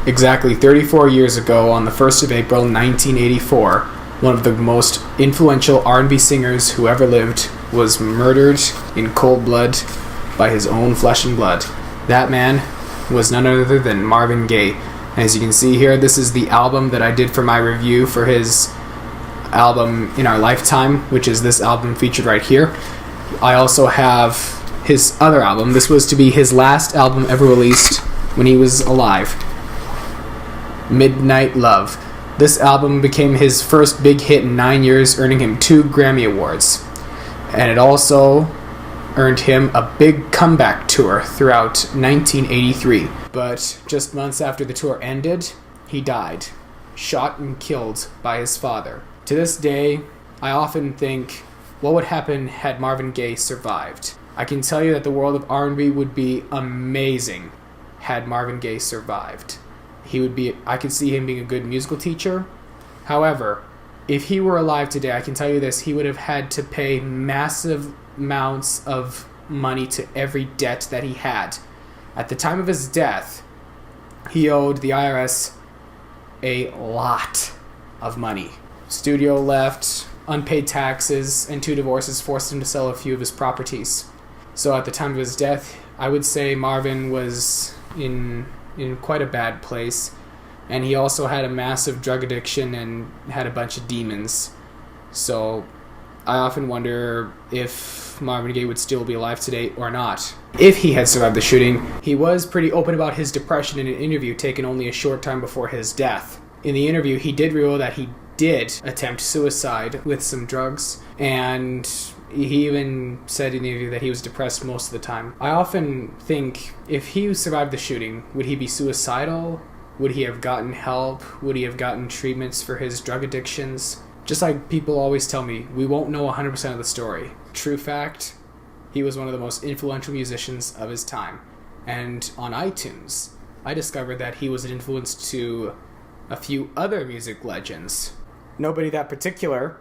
Exactly 34 years ago, on the 1st of April 1984, one of the most influential R&B singers who ever lived was murdered in cold blood by his own flesh and blood. That man was none other than Marvin Gaye. As you can see here, this is the album that I did for my review for his album In Our Lifetime, which is this album featured right here. I also have his other album. This was to be his last album ever released when he was alive, Midnight Love. This album became his first big hit in 9 years, earning him 2 Grammy Awards. And it also earned him a big comeback tour throughout 1983. But just months after the tour ended, he died, shot and killed by his father. To this day, I often think, what would happen had Marvin Gaye survived? I can tell you that the world of R&B would be amazing had Marvin Gaye survived. I could see him being a good musical teacher. However, if he were alive today, I can tell you this, he would have had to pay massive amounts of money to every debt that he had. At the time of his death, he owed the IRS a lot of money. Studio left, unpaid taxes, and 2 divorces forced him to sell a few of his properties. So at the time of his death, I would say Marvin was in quite a bad place, and he also had a massive drug addiction and had a bunch of demons. So I often wonder if Marvin Gaye would still be alive today or not. If he had survived the shooting, he was pretty open about his depression in an interview taken only a short time before his death. In the interview, he did reveal that he did attempt suicide with some drugs, and he even said in the interview that he was depressed most of the time. I often think, if he survived the shooting, would he be suicidal? Would he have gotten help? Would he have gotten treatments for his drug addictions? Just like people always tell me, we won't know 100% of the story. True fact, he was one of the most influential musicians of his time. And on iTunes, I discovered that he was an influence to a few other music legends. Nobody that particular,